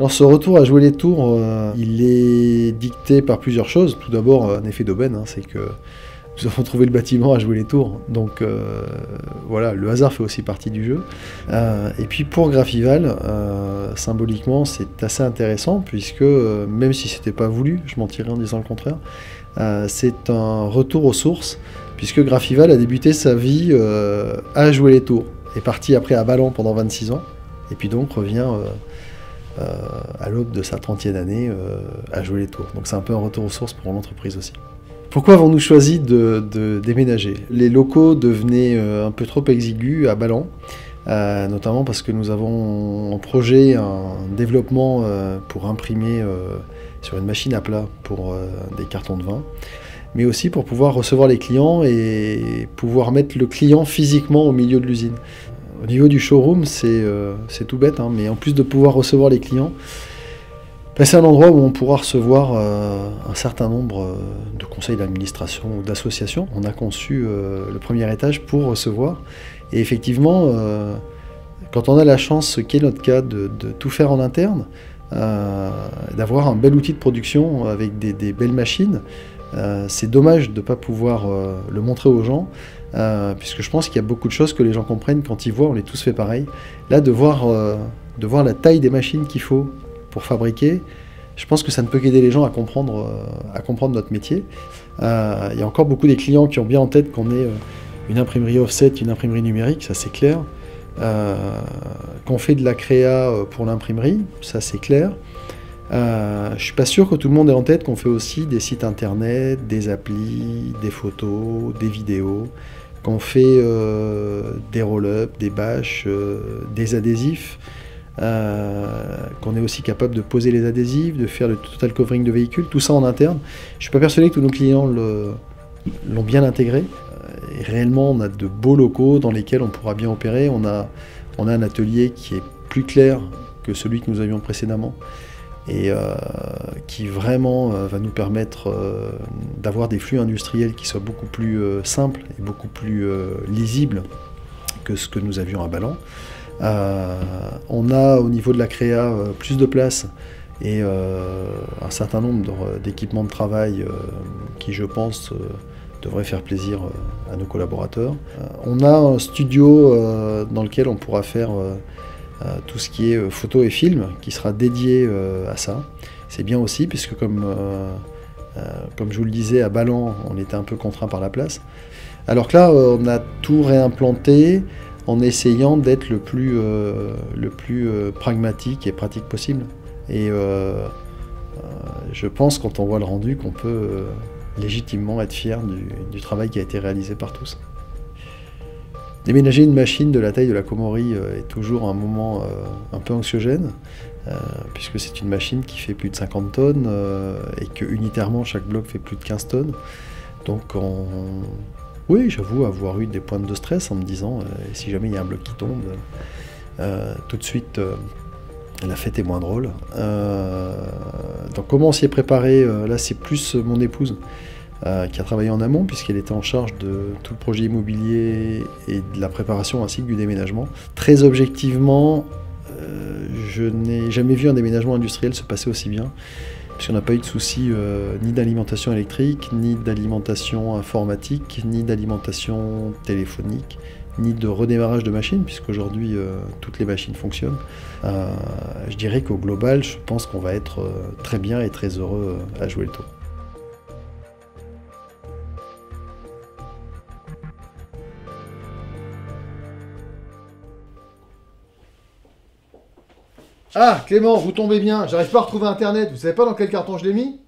Alors ce retour à jouer les tours, il est dicté par plusieurs choses. Tout d'abord, un effet d'aubaine, hein, c'est que nous avons trouvé le bâtiment à jouer les tours. Donc voilà, le hasard fait aussi partie du jeu. Et puis pour Graphival, symboliquement, c'est assez intéressant puisque même si c'était pas voulu, je mentirais en disant le contraire, c'est un retour aux sources puisque Graphival a débuté sa vie à jouer les tours. Est parti après à Ballon pendant 26 ans et puis donc revient à l'aube de sa 30e année à jouer les tours. Donc c'est un peu un retour aux sources pour l'entreprise aussi. Pourquoi avons-nous choisi de déménager? Les locaux devenaient un peu trop exigus à Ballon, notamment parce que nous avons en projet un développement pour imprimer sur une machine à plat pour des cartons de vin, mais aussi pour pouvoir recevoir les clients et pouvoir mettre le client physiquement au milieu de l'usine. Au niveau du showroom, c'est tout bête, hein, mais en plus de pouvoir recevoir les clients, c'est un endroit où on pourra recevoir un certain nombre de conseils d'administration ou d'associations. On a conçu le premier étage pour recevoir. Et effectivement, quand on a la chance, ce qui est notre cas, de tout faire en interne, d'avoir un bel outil de production avec des belles machines, c'est dommage de ne pas pouvoir le montrer aux gens, puisque je pense qu'il y a beaucoup de choses que les gens comprennent quand ils voient, on les tous fait pareil. Là, de voir la taille des machines qu'il faut pour fabriquer, je pense que ça ne peut qu'aider les gens à comprendre notre métier. Il y a encore beaucoup des clients qui ont bien en tête qu'on ait une imprimerie offset, une imprimerie numérique, ça c'est clair. Qu'on fait de la créa pour l'imprimerie, ça c'est clair. Je suis pas sûr que tout le monde ait en tête qu'on fait aussi des sites internet, des applis, des photos, des vidéos, qu'on fait des roll-up, des bâches, des adhésifs, qu'on est aussi capable de poser les adhésifs, de faire le total covering de véhicules, tout ça en interne. Je suis pas persuadé que tous nos clients l'ont bien intégré. Et réellement, on a de beaux locaux dans lesquels on pourra bien opérer. On a un atelier qui est plus clair que celui que nous avions précédemment et qui vraiment va nous permettre d'avoir des flux industriels qui soient beaucoup plus simples et beaucoup plus lisibles que ce que nous avions à Ballon. On a au niveau de la créa plus de place et un certain nombre d'équipements de travail qui, je pense, devraient faire plaisir à nos collaborateurs. On a un studio dans lequel on pourra faire tout ce qui est photo et film, qui sera dédié à ça. C'est bien aussi, puisque comme je vous le disais, à Ballon, on était un peu contraint par la place. Alors que là, on a tout réimplanté en essayant d'être le plus pragmatique et pratique possible. Et je pense, quand on voit le rendu, qu'on peut légitimement être fier du travail qui a été réalisé par tous. Déménager une machine de la taille de la Komori est toujours un moment un peu anxiogène, puisque c'est une machine qui fait plus de 50 tonnes et que unitairement chaque bloc fait plus de 15 tonnes. Donc oui, j'avoue avoir eu des pointes de stress en me disant si jamais il y a un bloc qui tombe, tout de suite la fête est moins drôle. Donc comment on s'y est préparé? Là c'est plus mon épouse qui a travaillé en amont puisqu'elle était en charge de tout le projet immobilier et de la préparation ainsi que du déménagement. Très objectivement, je n'ai jamais vu un déménagement industriel se passer aussi bien, puisqu'on n'a pas eu de soucis ni d'alimentation électrique, ni d'alimentation informatique, ni d'alimentation téléphonique, ni de redémarrage de machines, puisqu'aujourd'hui toutes les machines fonctionnent. Je dirais qu'au global, je pense qu'on va être très bien et très heureux à jouer le tour. Ah, Clément, vous tombez bien, j'arrive pas à retrouver internet, vous savez pas dans quel carton je l'ai mis?